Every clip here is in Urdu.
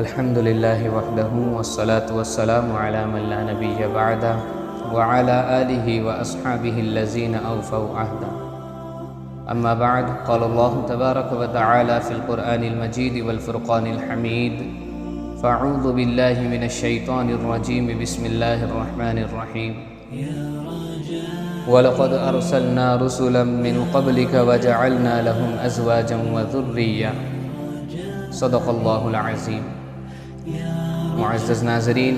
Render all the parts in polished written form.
الحمد لله وحده والصلاة والسلام على من لا نبي بعده وعلى آله وأصحابه الذين أوفوا عهدا. أما بعد، قال الله تبارك وتعالى في القرآن المجيد والفرقان الحميد: فأعوذ بالله من الشيطان الرجيم، بسم الله الرحمن الرحيم. وَلَقَدْ أَرْسَلْنَا رُسُلًا مِّن قَبْلِكَ وَجَعَلْنَا لَهُمْ أَزْوَاجًا وَذُرِّيَّةً. صدق اللہ العظیم. معزز ناظرین،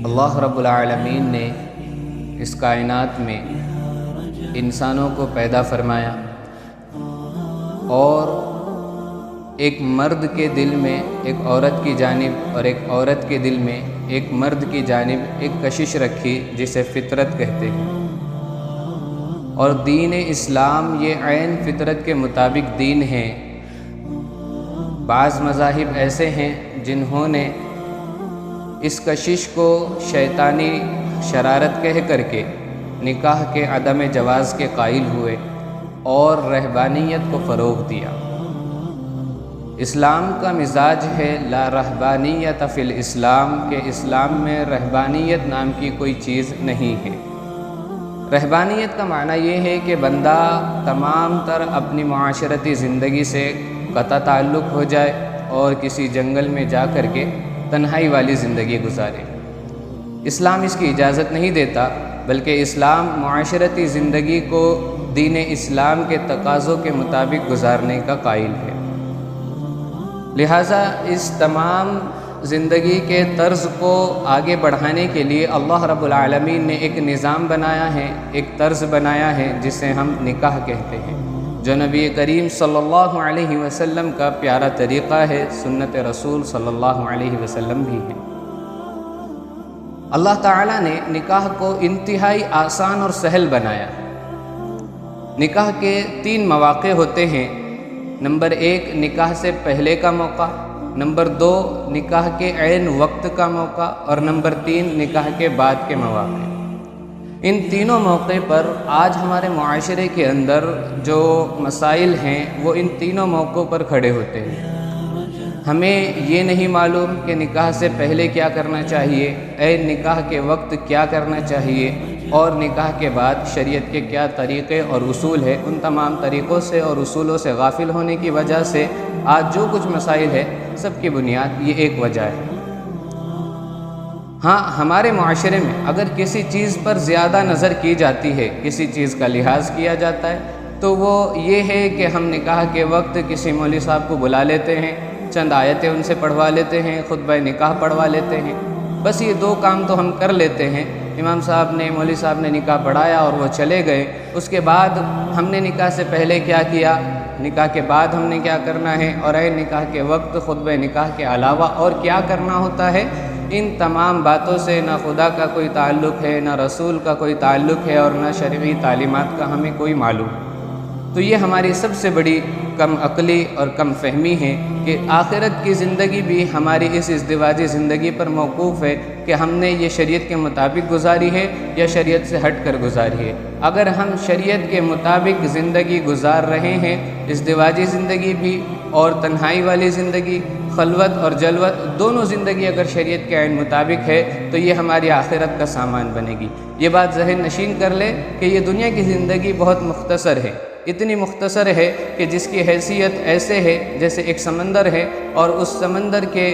اللہ رب العالمین نے اس کائنات میں انسانوں کو پیدا فرمایا اور ایک مرد کے دل میں ایک عورت کی جانب اور ایک عورت کے دل میں ایک مرد کی جانب ایک کشش رکھی جسے فطرت کہتے ہیں. اور دین اسلام یہ عین فطرت کے مطابق دین ہے. بعض مذاہب ایسے ہیں جنہوں نے اس کشش کو شیطانی شرارت کہہ کر کے نکاح کے عدم جواز کے قائل ہوئے اور رہبانیت کو فروغ دیا. اسلام کا مزاج ہے لا رہبانیت فی الاسلام، کہ اسلام میں رہبانیت نام کی کوئی چیز نہیں ہے. رہبانیت کا معنی یہ ہے کہ بندہ تمام تر اپنی معاشرتی زندگی سے قطع تعلق ہو جائے اور کسی جنگل میں جا کر کے تنہائی والی زندگی گزارے. اسلام اس کی اجازت نہیں دیتا، بلکہ اسلام معاشرتی زندگی کو دین اسلام کے تقاضوں کے مطابق گزارنے کا قائل ہے. لہٰذا اس تمام زندگی کے طرز کو آگے بڑھانے کے لیے اللہ رب العالمین نے ایک نظام بنایا ہے، ایک طرز بنایا ہے جسے ہم نکاح کہتے ہیں، جو نبی کریم صلی اللہ علیہ وسلم کا پیارا طریقہ ہے، سنت رسول صلی اللہ علیہ وسلم بھی ہے. اللہ تعالیٰ نے نکاح کو انتہائی آسان اور سہل بنایا. نکاح کے 3 مواقع ہوتے ہیں. نمبر 1 نکاح سے پہلے کا موقع، نمبر 2 نکاح کے عین وقت کا موقع، اور نمبر 3 نکاح کے بعد کے مواقع. ان تینوں موقع پر آج ہمارے معاشرے کے اندر جو مسائل ہیں وہ ان تینوں موقعوں پر کھڑے ہوتے ہیں. ہمیں یہ نہیں معلوم کہ نکاح سے پہلے کیا کرنا چاہیے، نکاح کے وقت کیا کرنا چاہیے، اور نکاح کے بعد شریعت کے کیا طریقے اور اصول ہیں. ان تمام طریقوں سے اور اصولوں سے غافل ہونے کی وجہ سے آج جو کچھ مسائل ہے سب کی بنیاد یہ ایک وجہ ہے. ہاں، ہمارے معاشرے میں اگر کسی چیز پر زیادہ نظر کی جاتی ہے، کسی چیز کا لحاظ کیا جاتا ہے، تو وہ یہ ہے کہ ہم نکاح کے وقت کسی مولوی صاحب کو بلا لیتے ہیں، چند آیتیں ان سے پڑھوا لیتے ہیں، خطبہ نکاح پڑھوا لیتے ہیں. بس یہ 2 کام تو ہم کر لیتے ہیں. امام صاحب نے، مولوی صاحب نے نکاح پڑھایا اور وہ چلے گئے. اس کے بعد ہم نے نکاح سے پہلے کیا کیا، نکاح کے بعد ہم نے کیا کرنا ہے، اور نکاح کے وقت خطبہ نکاح کے علاوہ اور کیا کرنا ہوتا ہے. ان تمام باتوں سے نہ خدا کا کوئی تعلق ہے، نہ رسول کا کوئی تعلق ہے، اور نہ شرعی تعلیمات کا ہمیں کوئی معلوم. تو یہ ہماری سب سے بڑی کم عقلی اور کم فہمی ہے کہ آخرت کی زندگی بھی ہماری اس ازدواجی زندگی پر موقوف ہے کہ ہم نے یہ شریعت کے مطابق گزاری ہے یا شریعت سے ہٹ کر گزاری ہے. اگر ہم شریعت کے مطابق زندگی گزار رہے ہیں، ازدواجی زندگی بھی اور تنہائی والی زندگی، خلوت اور جلوت، دونوں زندگی اگر شریعت کے عین مطابق ہے تو یہ ہماری آخرت کا سامان بنے گی. یہ بات ذہن نشین کر لے کہ یہ دنیا کی زندگی بہت مختصر ہے. اتنی مختصر ہے کہ جس کی حیثیت ایسے ہے جیسے ایک سمندر ہے، اور اس سمندر کے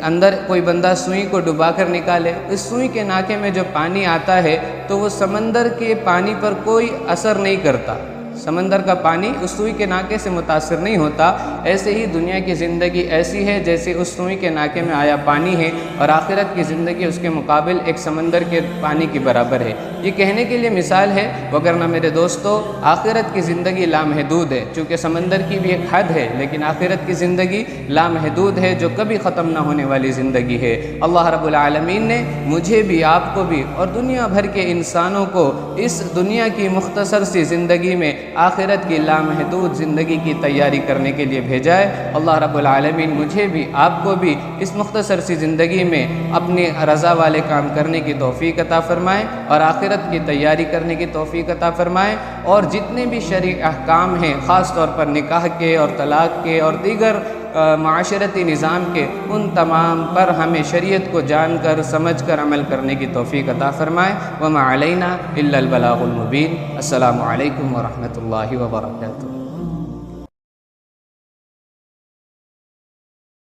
اندر کوئی بندہ سوئی کو ڈبا کر نکالے، اس سوئی کے ناکے میں جو پانی آتا ہے تو وہ سمندر کے پانی پر کوئی اثر نہیں کرتا. سمندر کا پانی اس سوئی کے ناکے سے متاثر نہیں ہوتا. ایسے ہی دنیا کی زندگی ایسی ہے جیسے اس سوئی کے ناکے میں آیا پانی ہے، اور آخرت کی زندگی اس کے مقابل ایک سمندر کے پانی کی برابر ہے. یہ کہنے کے لیے مثال ہے، وگرنہ میرے دوستو آخرت کی زندگی لامحدود ہے. چونکہ سمندر کی بھی ایک حد ہے، لیکن آخرت کی زندگی لامحدود ہے، جو کبھی ختم نہ ہونے والی زندگی ہے. اللہ رب العالمین نے مجھے بھی، آپ کو بھی، اور دنیا بھر کے انسانوں کو اس دنیا کی مختصر سی زندگی میں آخرت کی لامحدود زندگی کی تیاری کرنے کے لیے بھیجا ہے. اللہ رب العالمین مجھے بھی، آپ کو بھی اس مختصر سی زندگی میں اپنی رضا والے کام کرنے کی توفیق عطا فرمائے، اور آخرت کی تیاری کرنے کی توفیق عطا فرمائے. اور جتنے بھی شرعی احکام ہیں، خاص طور پر نکاح کے اور طلاق کے اور دیگر معاشرتی نظام کے ان تمام پر ہمیں شریعت کو جان کر سمجھ کر عمل کرنے کی توفیق عطا فرمائے۔ وما علینا الا البلاغ المبین۔ السلام علیکم ورحمۃ اللہ وبرکاتہ۔